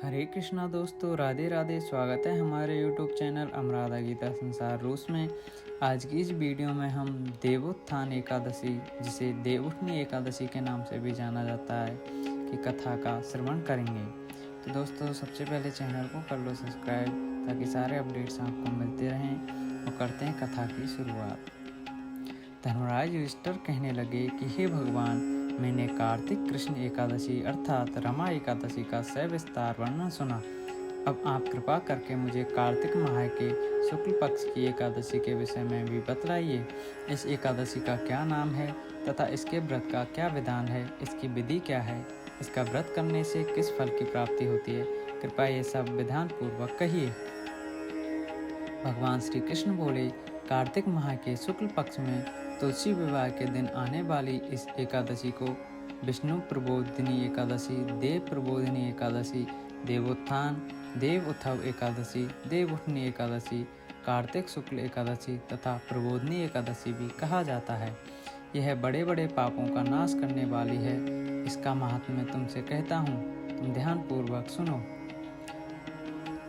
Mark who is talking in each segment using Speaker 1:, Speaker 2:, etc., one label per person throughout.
Speaker 1: हरे कृष्णा दोस्तों, राधे राधे। स्वागत है हमारे यूट्यूब चैनल अनुराधा गीता संसार रूस में। आज की इस वीडियो में हम देवोत्थान एकादशी, जिसे देवउठनी एकादशी के नाम से भी जाना जाता है, की कथा का श्रवण करेंगे। तो दोस्तों, सबसे पहले चैनल को कर लो सब्सक्राइब, ताकि सारे अपडेट्स आपको मिलते रहें। और करते हैं कथा की शुरुआत। धर्मराज युधिष्ठिर कहने लगे कि हे भगवान, मैंने कार्तिक कृष्ण एकादशी अर्थात रमा एकादशी का सविस्तार वर्णन सुना। अब आप कृपा करके मुझे कार्तिक माह के शुक्ल पक्ष की एकादशी के विषय में भी बतलाइए। इस एकादशी का क्या नाम है तथा इसके व्रत का क्या विधान है, इसकी विधि क्या है, इसका व्रत करने से किस फल की प्राप्ति होती है। कृपया ये सब विधान पूर्वक कहिए। भगवान श्री कृष्ण बोले, कार्तिक माह के शुक्ल पक्ष में तुलसी विवाह के दिन आने वाली इस एकादशी को विष्णु प्रबोधिनी एकादशी, देव प्रबोधिनी एकादशी, देवोत्थान, देव उत्थव एकादशी, देवउठनी एकादशी, कार्तिक शुक्ल एकादशी तथा प्रबोधिनी एकादशी भी कहा जाता है। यह बड़े बड़े पापों का नाश करने वाली है। इसका महात्म्य मैं तुमसे कहता हूँ, तुम ध्यान पूर्वक सुनो।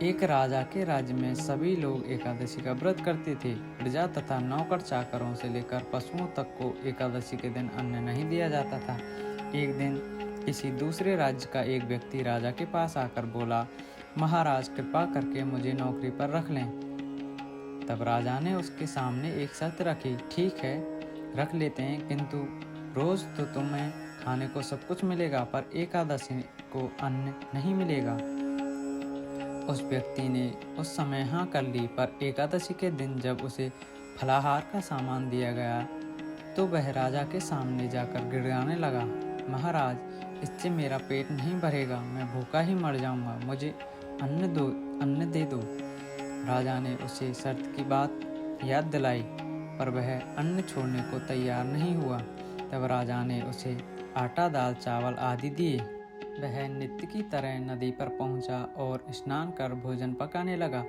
Speaker 1: एक राजा के राज्य में सभी लोग एकादशी का व्रत करते थे। प्रजा तथा नौकर चाकरों से लेकर पशुओं तक को एकादशी के दिन अन्न नहीं दिया जाता था। एक दिन किसी दूसरे राज्य का एक व्यक्ति राजा के पास आकर बोला, महाराज, कृपा करके मुझे नौकरी पर रख लें। तब राजा ने उसके सामने एक शर्त रखी, ठीक है, रख लेते हैं, किंतु रोज तो तुम्हें खाने को सब कुछ मिलेगा, पर एकादशी को अन्न नहीं मिलेगा। उस व्यक्ति ने उस समय हाँ कर ली, पर एकादशी के दिन जब उसे फलाहार का सामान दिया गया तो वह राजा के सामने जाकर गिड़गिड़ाने लगा, महाराज, इससे मेरा पेट नहीं भरेगा, मैं भूखा ही मर जाऊंगा, मुझे अन्न दे दो। राजा ने उसे शर्त की बात याद दिलाई, पर वह अन्न छोड़ने को तैयार नहीं हुआ। तब राजा ने उसे आटा, दाल, चावल आदि दिए। वह नित्य की तरह नदी पर पहुंचा और स्नान कर भोजन पकाने लगा।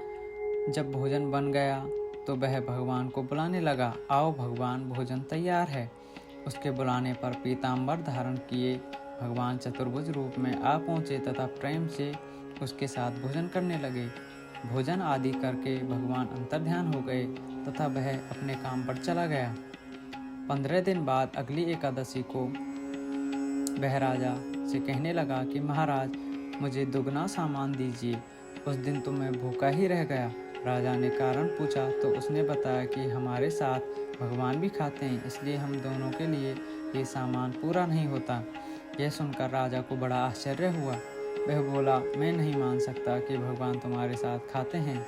Speaker 1: जब भोजन बन गया तो वह भगवान को बुलाने लगा, आओ भगवान, भोजन तैयार है। उसके बुलाने पर पीताम्बर धारण किए भगवान चतुर्भुज रूप में आ पहुँचे तथा प्रेम से उसके साथ भोजन करने लगे। भोजन आदि करके भगवान अंतर्ध्यान हो गए तथा वह अपने काम पर चला गया। 15 दिन बाद अगली एकादशी को वह राजा से कहने लगा कि महाराज, मुझे दुगना सामान दीजिए। उस दिन तो मैं भूखा ही रह गया। राजा ने कारण पूछा तो उसने बताया कि हमारे साथ भगवान भी खाते हैं, इसलिए हम दोनों के लिए ये सामान पूरा नहीं होता। यह सुनकर राजा को बड़ा आश्चर्य हुआ। वह बोला, मैं नहीं मान सकता कि भगवान तुम्हारे साथ खाते हैं।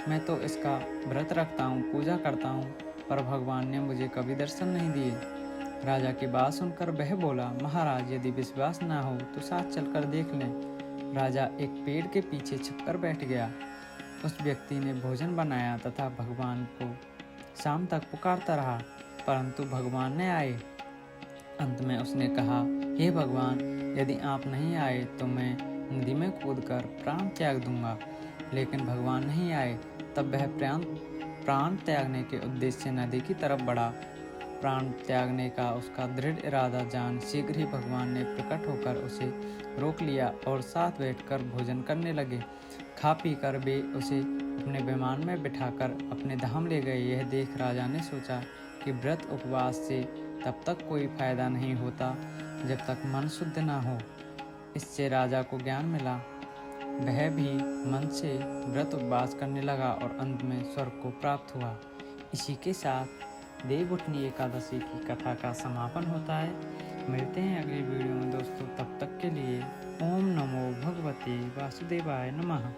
Speaker 1: मैं तो इसका व्रत रखता हूँ, पूजा करता हूँ, पर भगवान ने मुझे कभी दर्शन नहीं दिए। राजा की बात सुनकर वह बोला, महाराज, यदि विश्वास ना हो तो साथ चलकर देख लें। राजा एक पेड़ के पीछे छिपकर बैठ गया। उस व्यक्ति ने भोजन बनाया तथा भगवान को शाम तक पुकारता रहा, परंतु भगवान न आए। अंत में उसने कहा, हे भगवान, यदि आप नहीं आए तो मैं नदी में कूदकर प्राण त्याग दूंगा। लेकिन भगवान नहीं आए। तब वह प्राण त्यागने के उद्देश्य से नदी की तरफ बढ़ा। प्राण त्यागने का उसका दृढ़ इरादा जान शीघ्र ही भगवान ने प्रकट होकर उसे रोक लिया और साथ बैठकर भोजन करने लगे। खा पी कर वे उसे अपने विमान में बिठाकर अपने धाम ले गए। यह देख राजा ने सोचा कि व्रत उपवास से तब तक कोई फायदा नहीं होता जब तक मन शुद्ध ना हो। इससे राजा को ज्ञान मिला। वह भी मन से व्रत उपवास करने लगा और अंत में स्वर्ग को प्राप्त हुआ। इसी के साथ देवउठनी एकादशी की कथा का समापन होता है। मिलते हैं अगली वीडियो में दोस्तों, तब तक के लिए ओम नमो भगवते वासुदेवाय नमः।